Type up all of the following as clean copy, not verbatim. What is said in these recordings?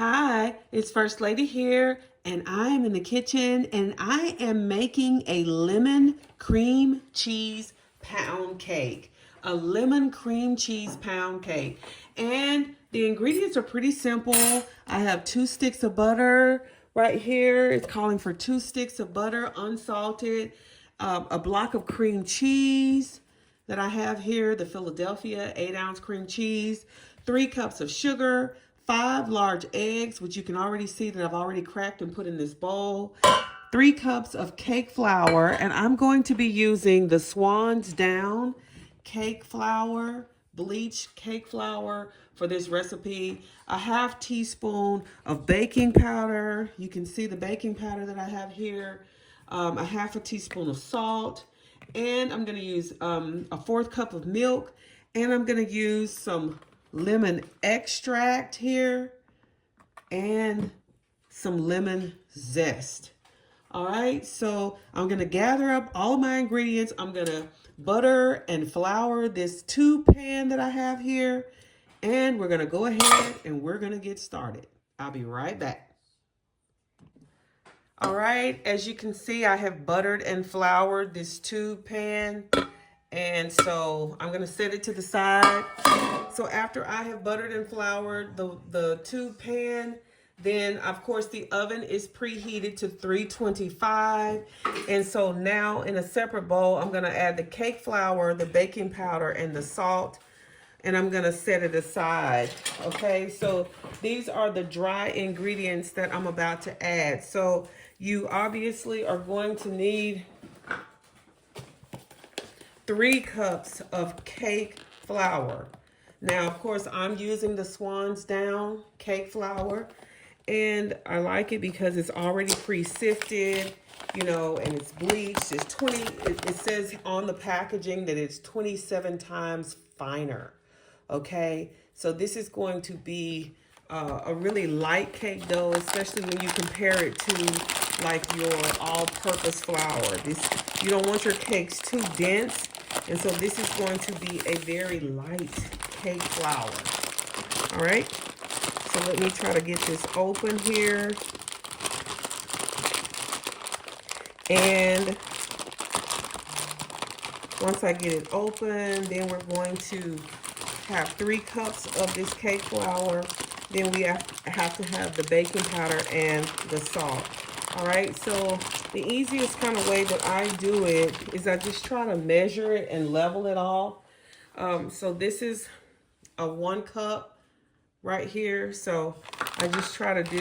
Hi, it's First Lady here, and I am in the kitchen and I am making a lemon cream cheese pound cake. A lemon cream cheese pound cake. And the ingredients are pretty simple. I have 2 sticks of butter right here. It's calling for 2 sticks of butter, unsalted, a block of cream cheese that I have here, the Philadelphia 8-ounce cream cheese, 3 cups of sugar, 5 large eggs, which you can already see that I've already cracked and put in this bowl, 3 cups of cake flour, and I'm going to be using the Swan's Down cake flour, bleached cake flour for this recipe. A half teaspoon of baking powder. You can see the baking powder that I have here. A half a teaspoon of salt, and I'm going to use a 1/4 cup of milk, and I'm going to use some lemon extract here and some lemon zest. All right, so I'm going to gather up all of my ingredients. I'm going to butter and flour this tube pan that I have here, and we're going to go ahead and we're going to get started. I'll be right back. All right, as you can see, I have buttered and floured this tube pan. And so I'm going to set it to the side. So after I have buttered and floured the tube pan, then of course the oven is preheated to 325. And so now in a separate bowl, I'm going to add the cake flour, the baking powder, and the salt. And I'm going to set it aside. Okay, so these are the dry ingredients that I'm about to add. So you obviously are going to need 3 cups of cake flour. Now, of course, I'm using the Swan's Down cake flour, and I like it because it's already pre-sifted, you know, and it's bleached. It's 20, it says on the packaging that it's 27 times finer. Okay, so this is going to be a really light cake dough, especially when you compare it to like your all-purpose flour. You don't want your cakes too dense, and so this is going to be a very light cake flour. All right, so let me try to get this open here. And once I get it open, then we're going to have 3 cups of this cake flour. Then we have to have the baking powder and the salt. All right, so the easiest kind of way that I do it is I just try to measure it and level it all. So this is a 1 cup right here. So I just try to do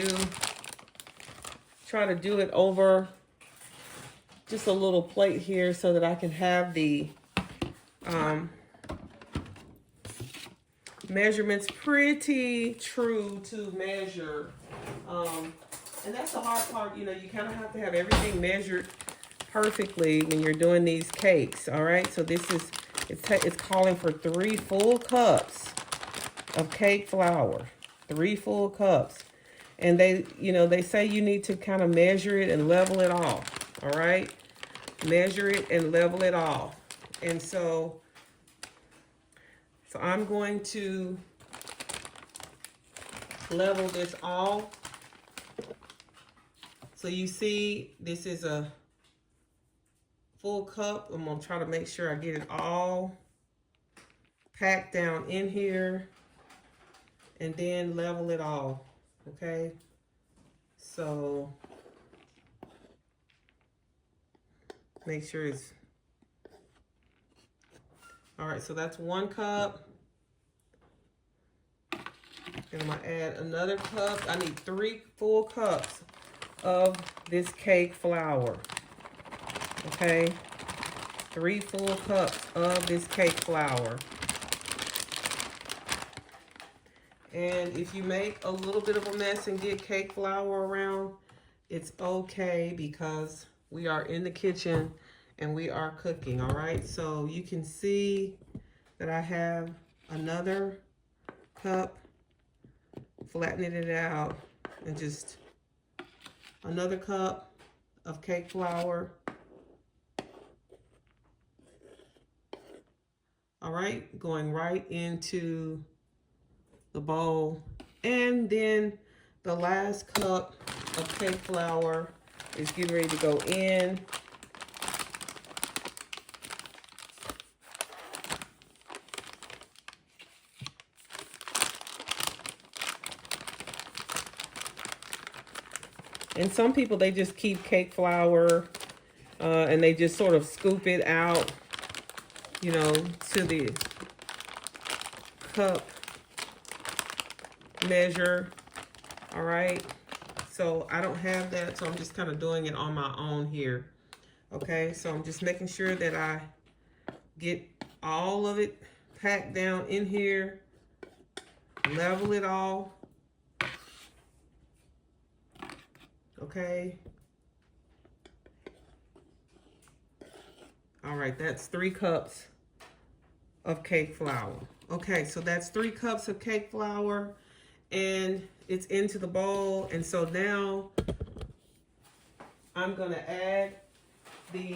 it over just a little plate here so that I can have the measurements pretty true to measure. And that's the hard part, you know, you kind of have to have everything measured perfectly when you're doing these cakes. All right, so this is, it's calling for 3 full cups of cake flour, 3 full cups. And they, you know, they say you need to kind of measure it and level it off. All right, measure it and level it off. And so I'm going to level this off. So you see, this is a full cup. I'm gonna try to make sure I get it all packed down in here and then level it off, okay? So make sure it's, all right, so that's 1 cup. And I'm gonna add another cup. I need 3 full cups of this cake flour. Okay, 3 full cups of this cake flour. And if you make a little bit of a mess and get cake flour around, it's okay because we are in the kitchen and we are cooking. All right, so you can see that I have another cup, flattening it out, and just another cup of cake flour. All right, going right into the bowl. And then The last cup of cake flour is getting ready to go in. And some people, they just keep cake flour and they just sort of scoop it out, you know, to the cup measure. All right. So I don't have that, so I'm just kind of doing it on my own here. Okay, so I'm just making sure that I get all of it packed down in here, level it all. Okay. All right, that's 3 cups of cake flour. Okay, so that's 3 cups of cake flour, and it's into the bowl. And so now I'm gonna add the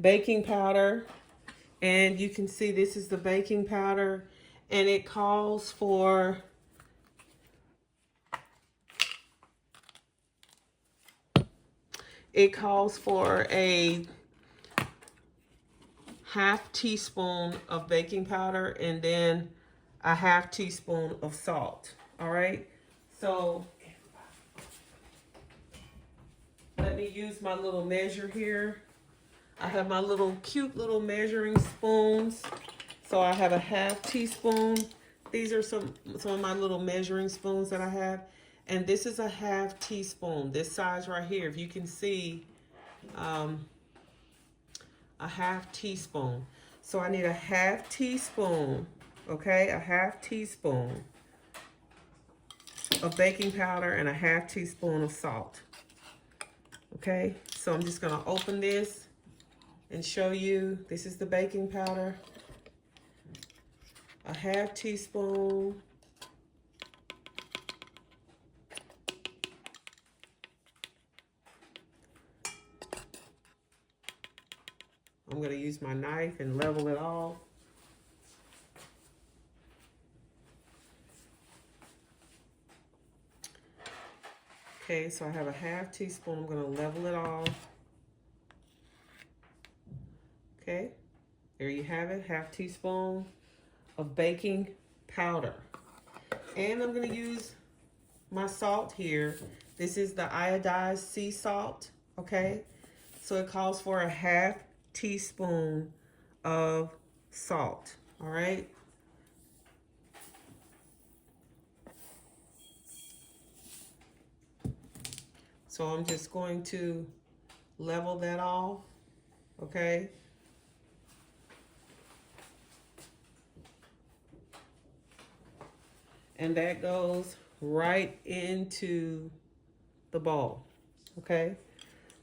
baking powder. And you can see this is the baking powder, and it calls for a half teaspoon of baking powder and then a half teaspoon of salt. All right, so let me use my little measure here. I have my little cute little measuring spoons. So I have a half teaspoon. These are some of my little measuring spoons that I have. And this is a half teaspoon, this size right here. If you can see, a half teaspoon. So I need a half teaspoon, okay? A half teaspoon of baking powder and a half teaspoon of salt. Okay, so I'm just gonna open this and show you. This is the baking powder. A half teaspoon. I'm going to use my knife and level it all. Okay, so I have a half teaspoon. I'm going to level it all. Okay, there you have it, half teaspoon of baking powder. And I'm going to use my salt here. This is the iodized sea salt, okay? So it calls for a half teaspoon of salt, all right? So I'm just going to level that off, okay? And that goes right into the bowl, okay?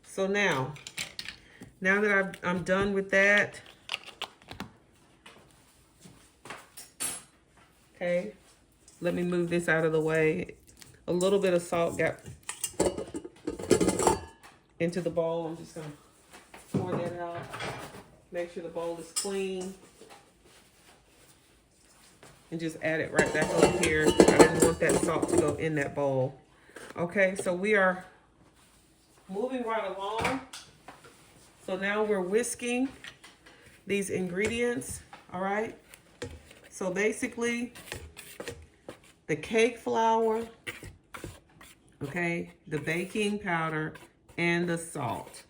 So now that I'm done with that, okay, let me move this out of the way. A little bit of salt got into the bowl. I'm just gonna pour that out. Make sure the bowl is clean. And just add it right back over here. I didn't want that salt to go in that bowl. Okay, so we are moving right along. So now we're whisking these ingredients, all right? So basically, the cake flour, okay, the baking powder, and the salt,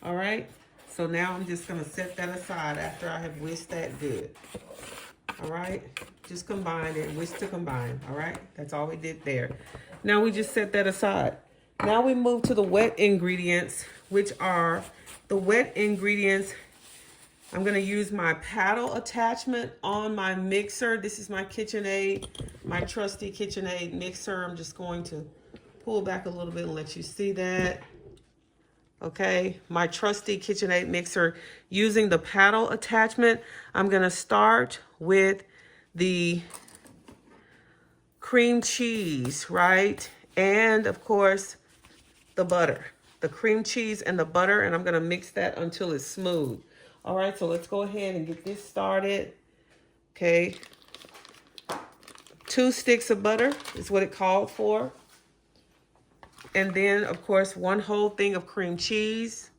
all right? So now I'm just gonna set that aside after I have whisked that good, all right? Just combine it, whisk to combine, all right? That's all we did there. Now we just set that aside. Now we move to the wet ingredients, which are the wet ingredients. I'm gonna use my paddle attachment on my mixer. This is my KitchenAid, my trusty KitchenAid mixer. I'm just going to pull back a little bit and let you see that. Okay, my trusty KitchenAid mixer using the paddle attachment. I'm gonna start with the cream cheese, right? And of course, the butter, the cream cheese and the butter, and I'm gonna mix that until it's smooth. All right, so let's go ahead and get this started. Okay, 2 sticks of butter is what it called for. And then, of course, 1 whole thing of cream cheese.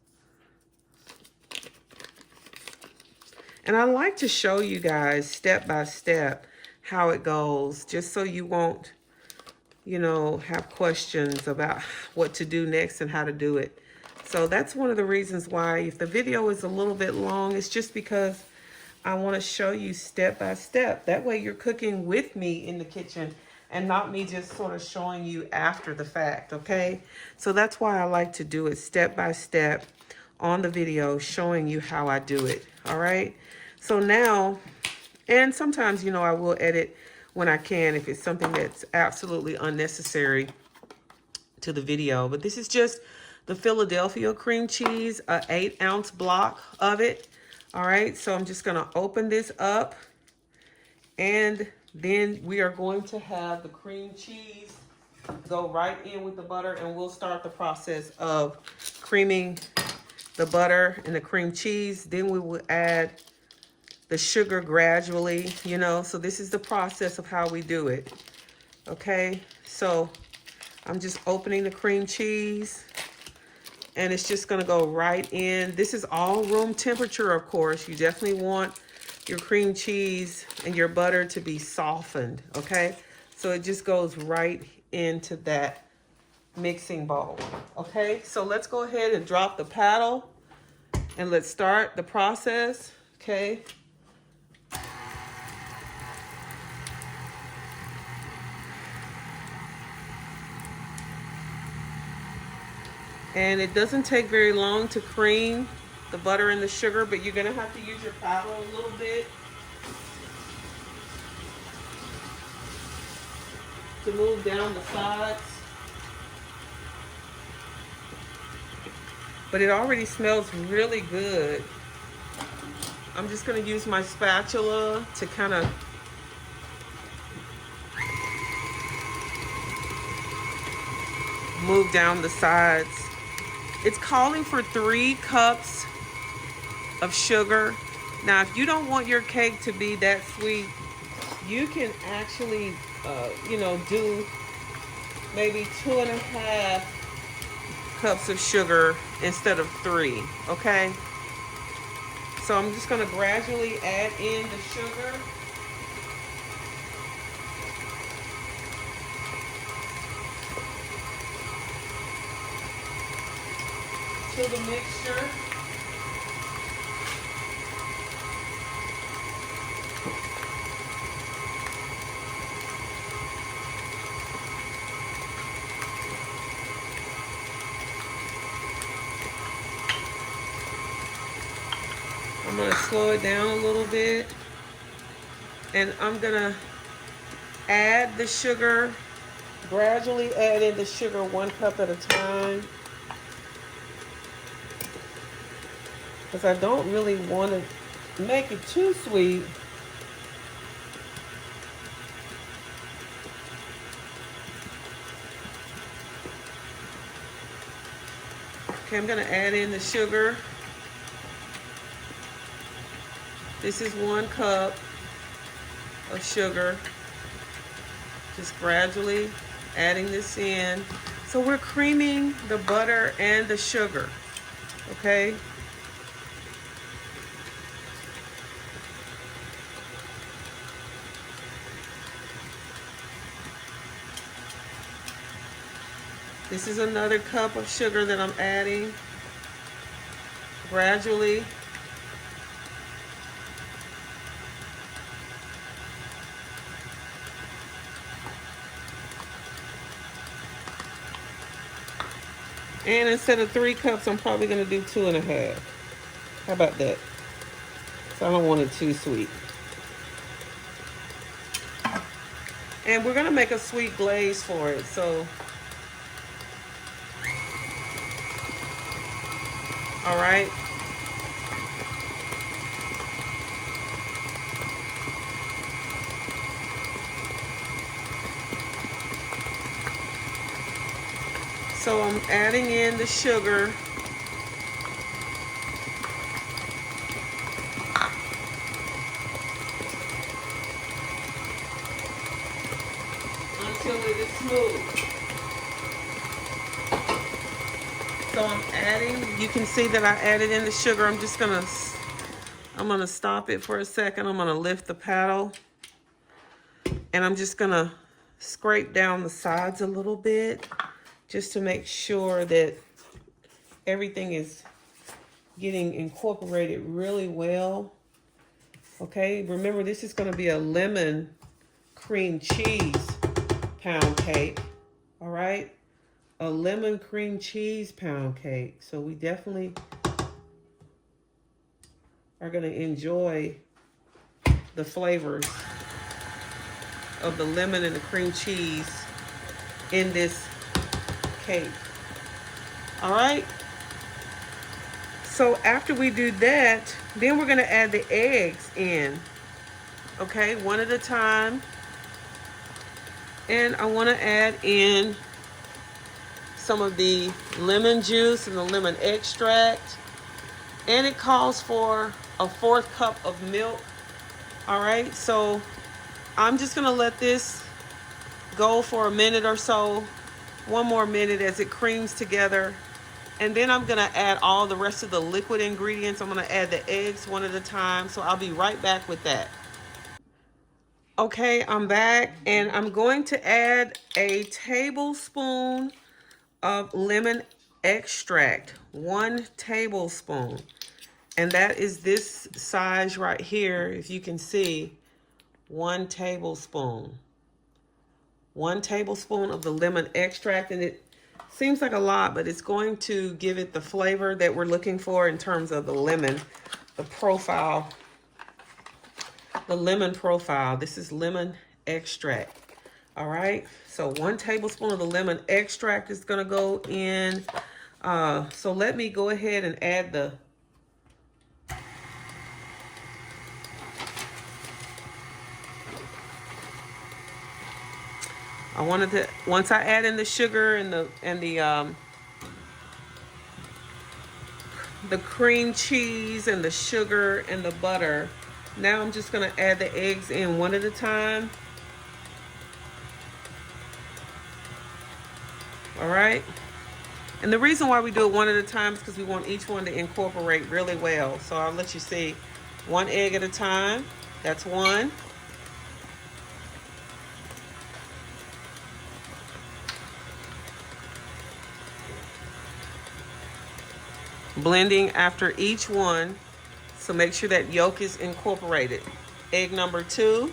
And I like to show you guys step by step how it goes, just so you won't, you know, have questions about what to do next and how to do it. So that's one of the reasons why if the video is a little bit long, it's just because I want to show you step by step. That way you're cooking with me in the kitchen and not me just sort of showing you after the fact, okay? So that's why I like to do it step by step on the video, showing you how I do it, all right? So now, and sometimes, you know, I will edit when I can if it's something that's absolutely unnecessary to the video. But this is just the Philadelphia cream cheese, a 8-ounce block of it. All right, so I'm just gonna open this up, and then we are going to have the cream cheese go right in with the butter, and we'll start the process of creaming the butter and the cream cheese. Then we will add the sugar gradually, you know. So this is the process of how we do it. Okay, so I'm just opening the cream cheese, and it's just gonna go right in. This is all room temperature, of course. You definitely want your cream cheese and your butter to be softened, okay? So it just goes right into that mixing bowl, okay? So let's go ahead and drop the paddle, and let's start the process, okay? And it doesn't take very long to cream the butter and the sugar, but you're gonna have to use your paddle a little bit to move down the sides. But it already smells really good. I'm just gonna use my spatula to kind of move down the sides. It's calling for 3 cups of sugar. Now, if you don't want your cake to be that sweet, you can actually, you know, do maybe 2.5 cups of sugar instead of 3, okay? So I'm just gonna gradually add in the sugar. To the mixture. I'm going to slow it down a little bit, and I'm going to add the sugar, gradually add in the sugar 1 cup at a time, because I don't really want to make it too sweet. Okay, I'm going to add in the sugar. This is 1 cup of sugar. Just gradually adding this in. So we're creaming the butter and the sugar, okay? This is another cup of sugar that I'm adding gradually. And instead of 3 cups, I'm probably going to do 2.5. How about that? So I don't want it too sweet. And we're going to make a sweet glaze for it. So, all right. So I'm adding in the sugar. until it is smooth. So I'm adding, you can see that I added in the sugar. I'm gonna stop it for a second. I'm gonna lift the paddle and I'm just gonna scrape down the sides a little bit just to make sure that everything is getting incorporated really well. Okay, remember this is gonna be a lemon cream cheese pound cake, all right? A lemon cream cheese pound cake. So we definitely are going to enjoy the flavors of the lemon and the cream cheese in this cake. All right. So after we do that, then we're going to add the eggs in. Okay, one at a time. And I want to add in some of the lemon juice and the lemon extract. And it calls for a 1/4 cup of milk. All right, so I'm just gonna let this go for a minute or so, one more minute as it creams together. And then I'm gonna add all the rest of the liquid ingredients. I'm gonna add the eggs one at a time. So I'll be right back with that. Okay, I'm back and I'm going to add a tablespoon of lemon extract, 1 tablespoon. And that is this size right here, if you can see, 1 tablespoon. 1 tablespoon of the lemon extract, and it seems like a lot, but it's going to give it the flavor that we're looking for in terms of the lemon, the profile, the lemon profile. This is lemon extract. All right, so 1 tablespoon of the lemon extract is gonna go in. So let me go ahead and add the once I add in the sugar and the cream cheese and the sugar and the butter, now I'm just gonna add the eggs in one at a time. All right. And the reason why we do it one at a time is because we want each one to incorporate really well. So I'll let you see 1 egg at a time. That's 1. Blending after each one, so make sure that yolk is incorporated. Egg number 2.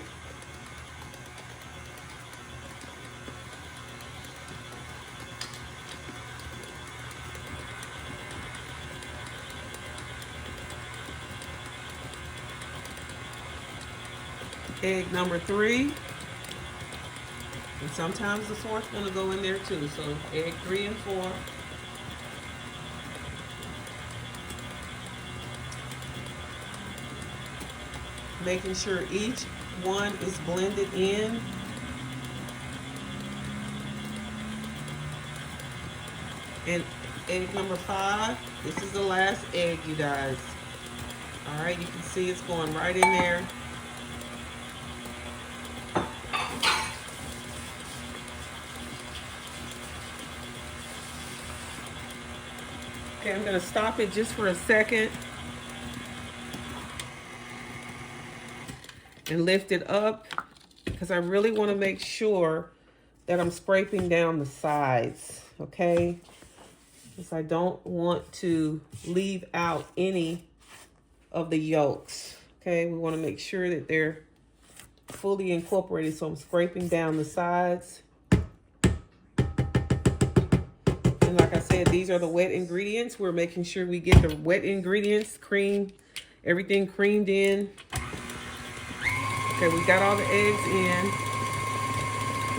Egg number 3. And sometimes the 4th one will go in there too. So egg 3 and 4. Making sure each one is blended in. And egg number 5, this is the last egg, you guys. All right, you can see it's going right in there. Okay, I'm gonna stop it just for a second and lift it up because I really want to make sure that I'm scraping down the sides, okay? Because I don't want to leave out any of the yolks, okay? We want to make sure that they're fully incorporated, so I'm scraping down the sides. And like I said, these are the wet ingredients. We're making sure we get the wet ingredients, cream, everything creamed in. Okay, we got all the eggs in.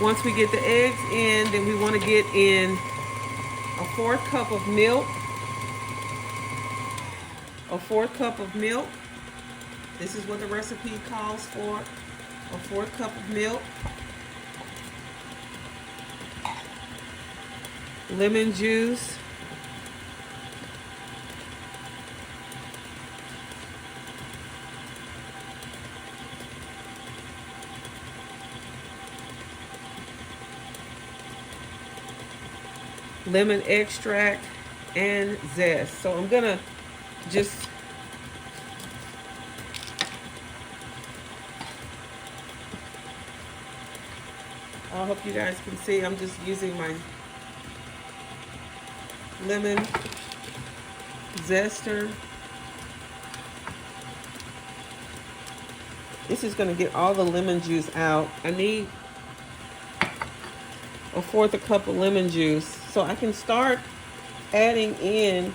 Once we get the eggs in, then we want to get in a 4th cup of milk. A 4th cup of milk. This is what the recipe calls for. A 4th cup of milk. Lemon juice. lemon extract, and zest. So I'm gonna just I hope you guys can see I'm just using my lemon zester. This is going to get all the lemon juice out. I need 1/4 cup of lemon juice so I can start adding in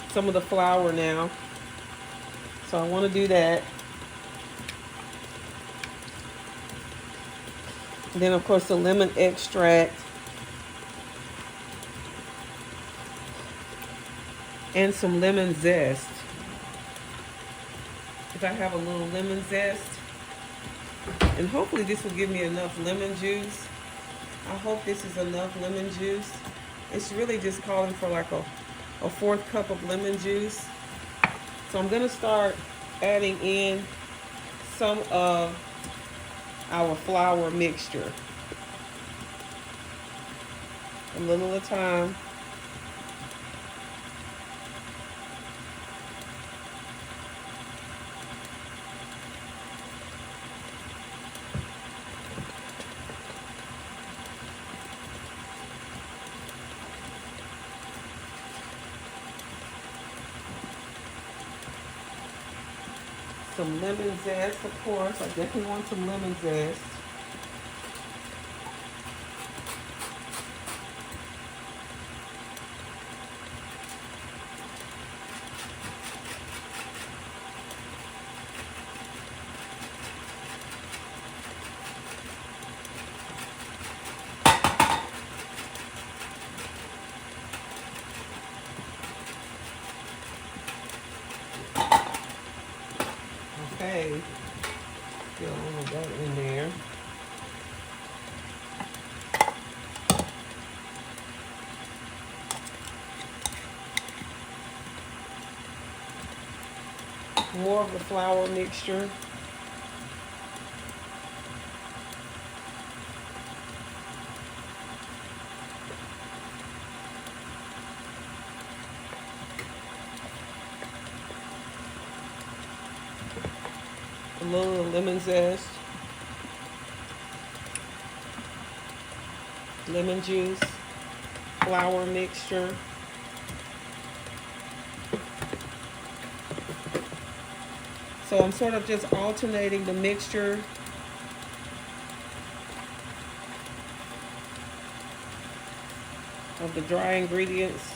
some of the flour now. So I want to do that. And then of course the lemon extract and some lemon zest. If I have a little lemon zest, and hopefully this will give me enough lemon juice. I hope this is enough lemon juice. It's really just calling for like a 1/4 cup of lemon juice. So I'm gonna start adding in some of our flour mixture, a little at a time. Some lemon zest, of course. I definitely want some lemon zest. Okay, get a little of that in there. More of the flour mixture. A little lemon zest, lemon juice, flour mixture. So I'm sort of just alternating the mixture. Of the dry ingredients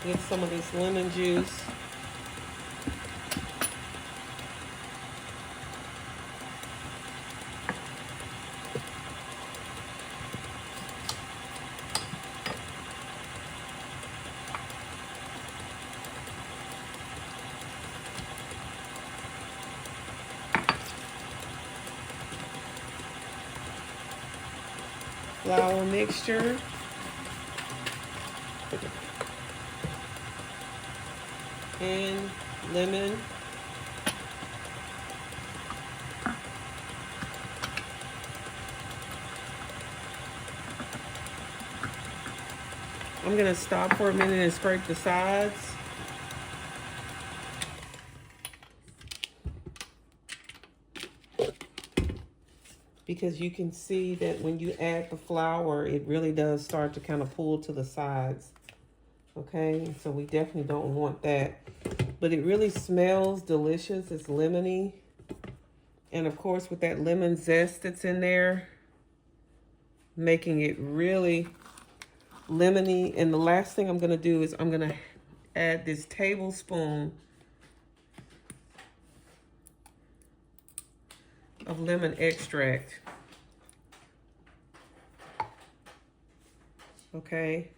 with some of this lemon juice. Flour mixture. And lemon. I'm gonna stop for a minute and scrape the sides. Because you can see that when you add the flour, it really does start to kind of pull to the sides. Okay, so we definitely don't want that. But it really smells delicious. It's lemony. And of course, with that lemon zest that's in there, making it really lemony. And the last thing I'm going to do is I'm going to add this tablespoon of lemon extract. Okay.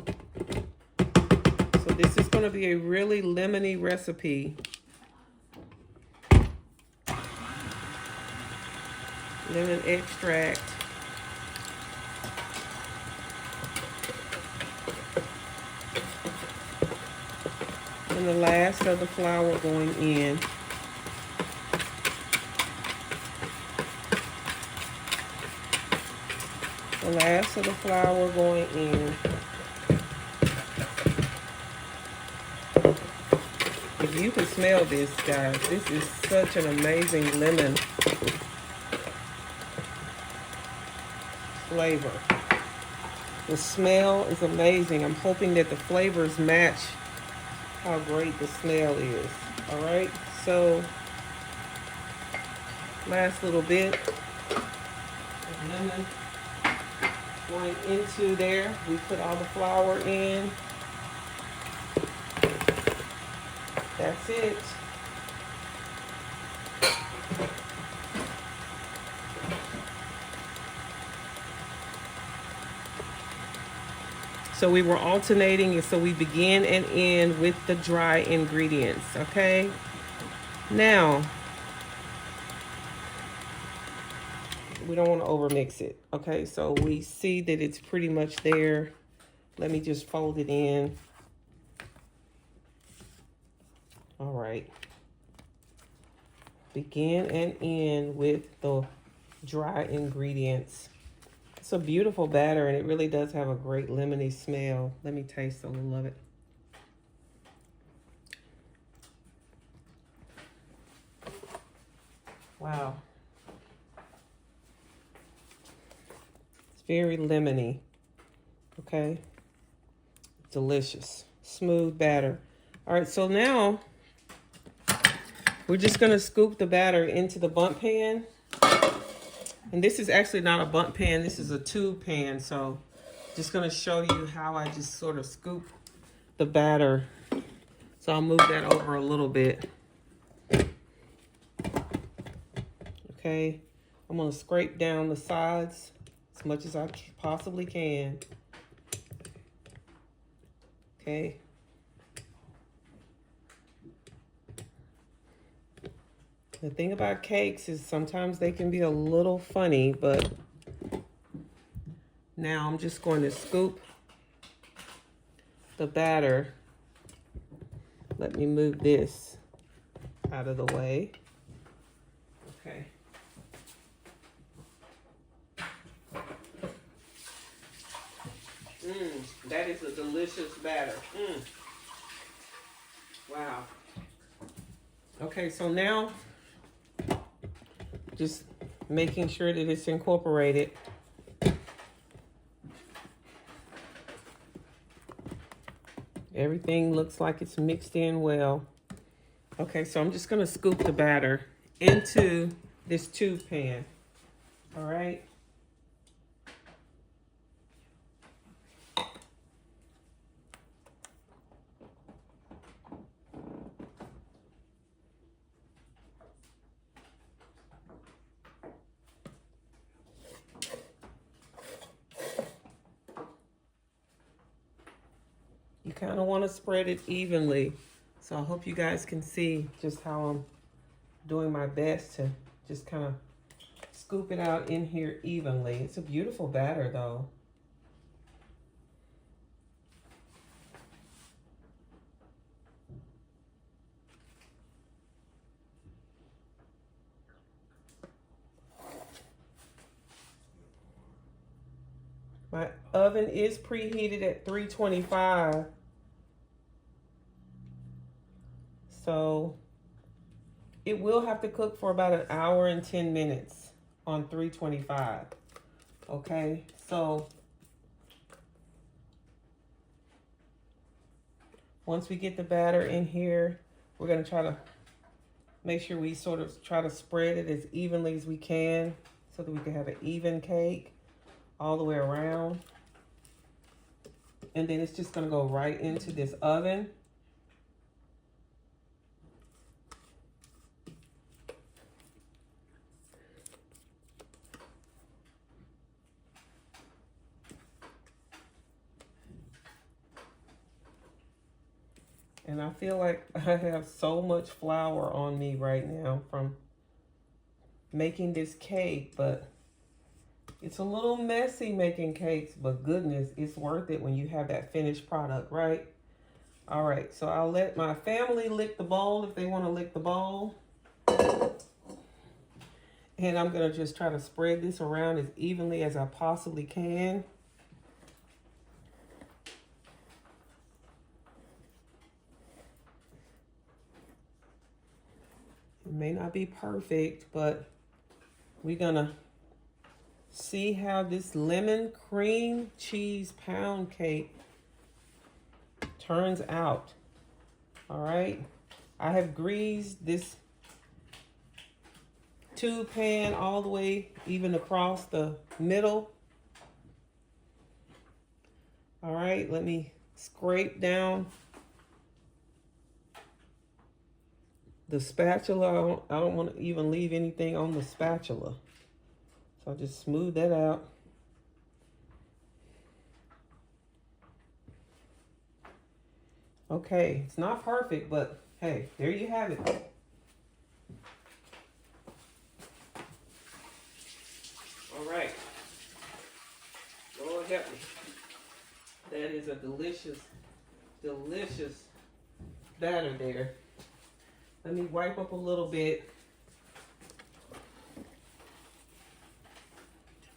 So this is going to be a really lemony recipe. Lemon extract. And the last of the flour going in. The last of the flour going in. If you can smell this, guys, this is such an amazing lemon flavor. The smell is amazing. I'm hoping that the flavors match how great the smell is. All right, so last little bit of lemon going into there. We put all the flour in. That's it. So we were alternating, so we begin and end with the dry ingredients, okay? Now, we don't want to overmix it, okay? So we see that it's pretty much there. Let me just fold it in. All right. Begin and end with the dry ingredients. It's a beautiful batter, and it really does have a great lemony smell. Let me taste a little of it. Wow. It's very lemony. Okay. Delicious. Smooth batter. All right, so now we're just going to scoop the batter into the bundt pan. And this is actually not a bundt pan. This is a tube pan. So just going to show you how I just sort of scoop the batter. So I'll move that over a little bit. Okay. I'm going to scrape down the sides as much as I possibly can. Okay. The thing about cakes is sometimes they can be a little funny, but now I'm just going to scoop the batter. Let me move this out of the way. Okay. That is a delicious batter. Wow. Okay, so now just making sure that it's incorporated. Everything looks like it's mixed in well. Okay, so I'm just gonna scoop the batter into this tube pan. All right. You kind of want to spread it evenly. So I hope you guys can see just how I'm doing my best to just kind of scoop it out in here evenly. It's a beautiful batter though. My oven is preheated at 325. So it will have to cook for about 1 hour and 10 minutes on 325. Okay, so once we get the batter in here, we're gonna try to make sure we sort of try to spread it as evenly as we can so that we can have an even cake all the way around. And then it's just gonna go right into this oven. And I feel like I have so much flour on me right now from making this cake, but it's a little messy making cakes, but goodness, it's worth it when you have that finished product, right? All right, so I'll let my family lick the bowl if they want to lick the bowl. And I'm going to just try to spread this around as evenly as I possibly can. It may not be perfect, but we're going to see how this lemon cream cheese pound cake turns out. All right. I have greased this tube pan all the way even across the middle. All right, let me scrape down the spatula. I don't want to even leave anything on the spatula. So I'll just smooth that out. Okay, it's not perfect, but hey, there you have it. All right. Lord help me. That is a delicious, delicious batter there. Let me wipe up a little bit.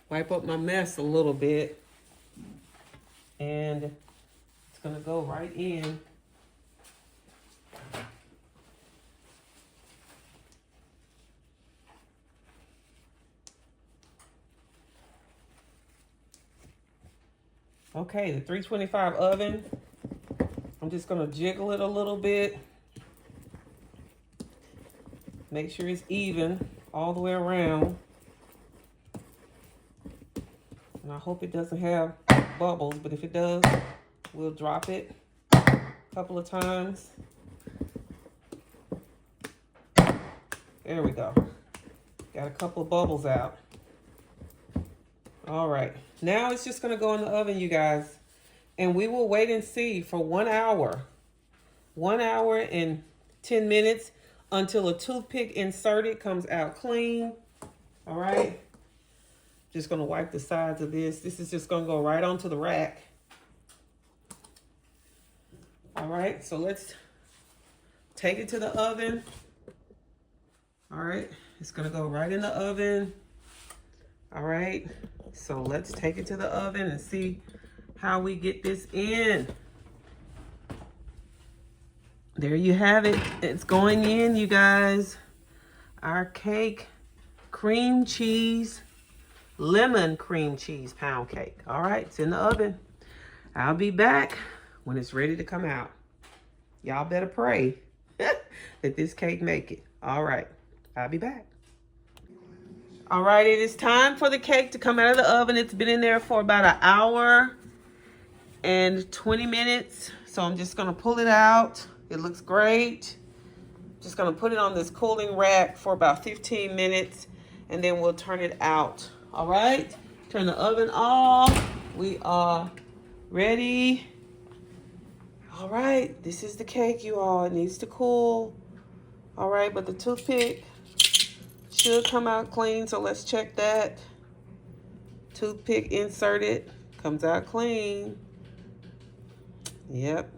Wipe up my mess a little bit. And it's going to go right in. Okay, the 325 oven. I'm just going to jiggle it a little bit. Make sure it's even all the way around. And I hope it doesn't have bubbles, but if it does, we'll drop it a couple of times. There we go. Got a couple of bubbles out. All right. Now it's just going to go in the oven, you guys. And we will wait and see for 1 hour. 1 hour and 10 minutes until a toothpick inserted comes out clean. All right. Just going to wipe the sides of this. This is just going to go right onto the rack. All right. So let's take it to the oven. All right. It's going to go right in the oven. All right. So let's take it to the oven and see how we get this in. There you have it. It's going in, you guys. Our cake, cream cheese, lemon cream cheese pound cake. All right, it's in the oven. I'll be back when it's ready to come out. Y'all better pray that this cake make it. All right, I'll be back. All right, it is time for the cake to come out of the oven. It's been in there for about an hour and 20 minutes. So I'm just gonna pull it out. It looks great. Just gonna put it on this cooling rack for about 15 minutes and then we'll turn it out. All right, turn the oven off. We are ready. All right, this is the cake, you all. It needs to cool. All right, but the toothpick should come out clean, so let's check that. Toothpick inserted, comes out clean. Yep.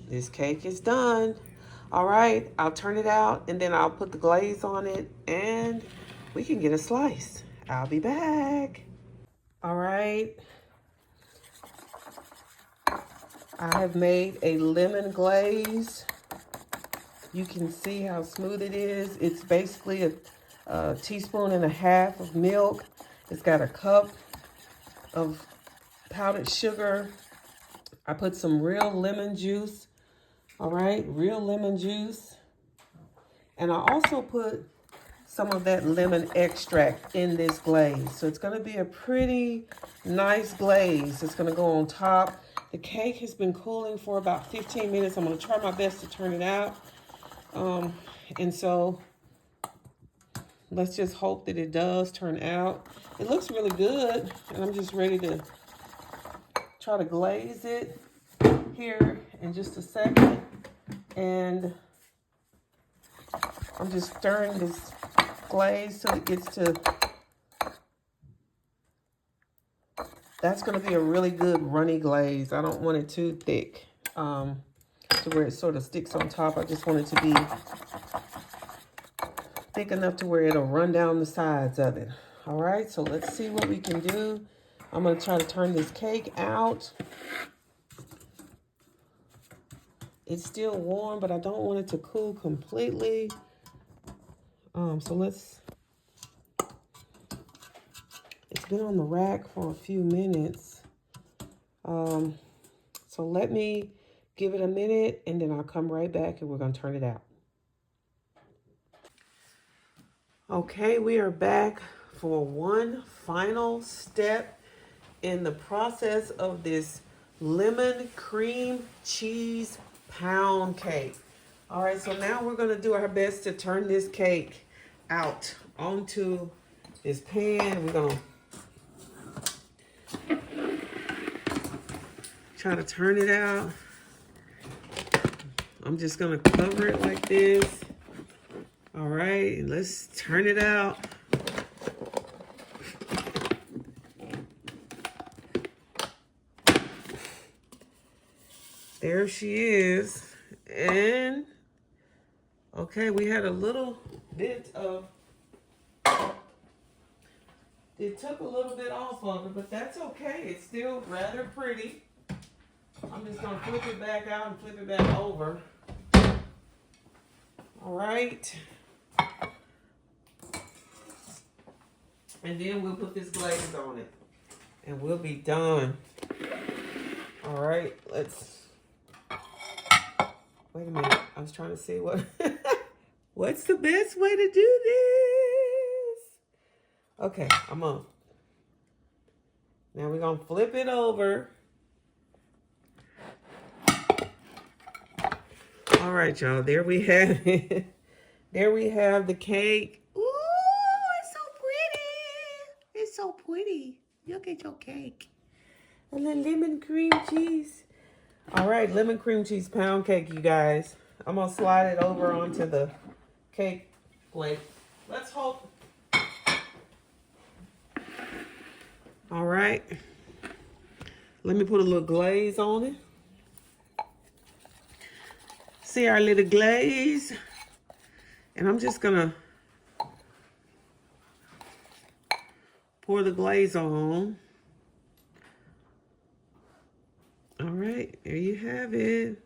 This cake is done. All right, I'll turn it out and then I'll put the glaze on it and we can get a slice. I'll be back. All right. I have made a lemon glaze. You can see how smooth it is. It's basically a teaspoon and a half of milk. It's got a cup of powdered sugar. I put some real lemon juice. All right, real lemon juice. And I also put some of that lemon extract in this glaze. So it's gonna be a pretty nice glaze. It's gonna go on top. The cake has been cooling for about 15 minutes. I'm gonna try my best to turn it out. And so let's just hope that it does turn out. It looks really good, and I'm just ready to try to glaze it here in just a second. And I'm just stirring this glaze till it gets to That's going to be a really good runny glaze. I don't want it too thick to where it sort of sticks on top. I just want it to be thick enough to where it'll run down the sides of it. All right, so let's see what we can do. I'm going to try to turn this cake out. It's still warm, but I don't want it to cool completely. So let's... It's been on the rack for a few minutes. So let me give it a minute, and then I'll come right back, and we're going to turn it out. Okay, we are back for one final step in the process of this lemon cream cheese pound cake. All right, so now we're going to do our best to turn this cake out onto this pan. We're going to try to turn it out. I'm just going to cover it like this. All right, let's turn it out. There she is. And, okay, we had a little bit of, it took a little bit off of it, but that's okay. It's still rather pretty. I'm just going to flip it back out and flip it back over. All right. And then we'll put this glaze on it. And we'll be done. All right, let's... Wait a minute. I was trying to see what... What's the best way to do this? Okay, I'm on. Now we're going to flip it over. All right, y'all. There we have it. There we have the cake. Ooh, it's so pretty. It's so pretty. Look at your cake. And then lemon cream cheese. All right, lemon cream cheese pound cake, you guys. I'm going to slide it over onto the cake plate. Let's hope. All right. Let me put a little glaze on it. See our little glaze? And I'm just going to pour the glaze on. All right, there you have it.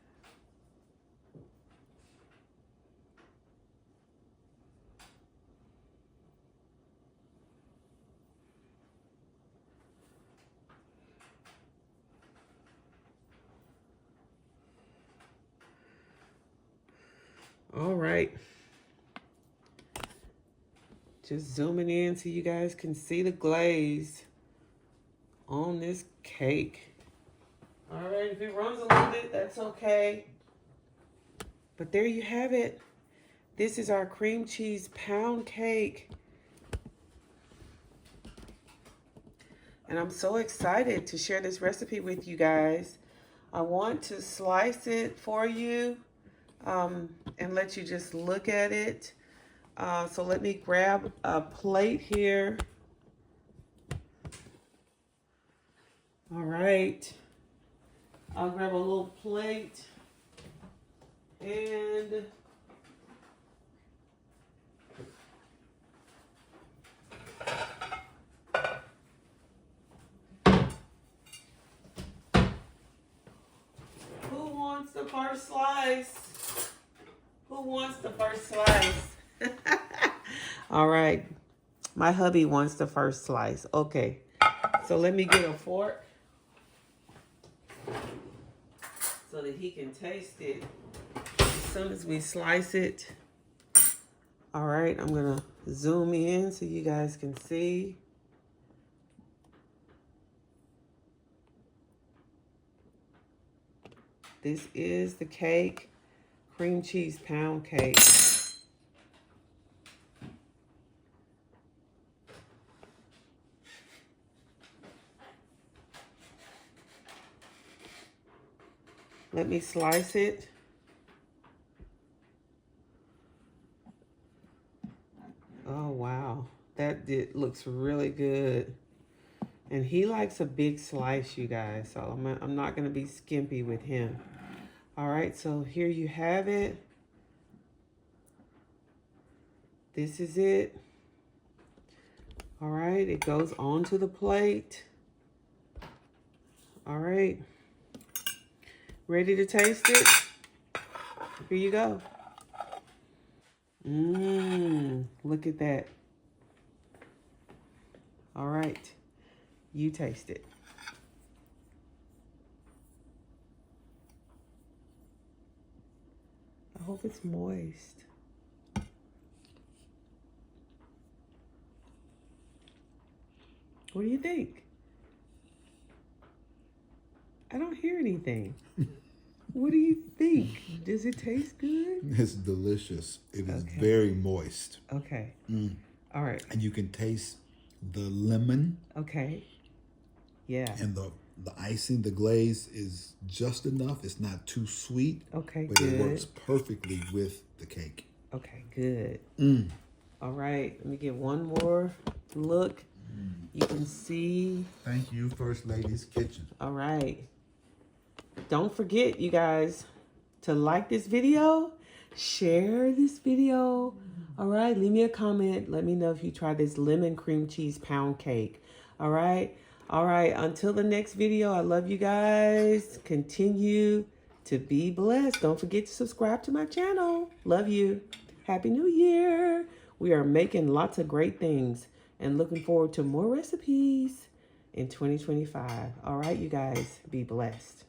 All right. Just zooming in so you guys can see the glaze on this cake. All right, if it runs a little bit, that's okay. But there you have it. This is our cream cheese pound cake. And I'm so excited to share this recipe with you guys. I want to slice it for you and let you just look at it. So let me grab a plate here. All right. I'll grab a little plate and who wants the first slice? Who wants the first slice? All right. My hubby wants the first slice. Okay. So let me get a fork so that he can taste it as soon as we slice it. All right, I'm gonna zoom in so you guys can see. This is the cake, cream cheese pound cake. Let me slice it. Oh, wow. Looks really good. And he likes a big slice, you guys. So I'm not going to be skimpy with him. All right, so here you have it. This is it. All right, it goes onto the plate. All right. Ready to taste it? Here you go. Look at that. All right, you taste it. I hope it's moist. What do you think? I don't hear anything. What do you think? Does it taste good? It's delicious. It is very moist. Okay. All right. And you can taste the lemon. Okay. Yeah. And the icing, the glaze is just enough. It's not too sweet. Okay, but good. it works perfectly with the cake. Okay, good. All right. Let me get one more look. You can see. Thank you, First Lady's Kitchen. All right. Don't forget, you guys, to like this video, share this video. All right. Leave me a comment. Let me know if you try this lemon cream cheese pound cake. All right. All right. Until the next video, I love you guys. Continue to be blessed. Don't forget to subscribe to my channel. Love you. Happy New Year. We are making lots of great things and looking forward to more recipes in 2025. All right, you guys, be blessed.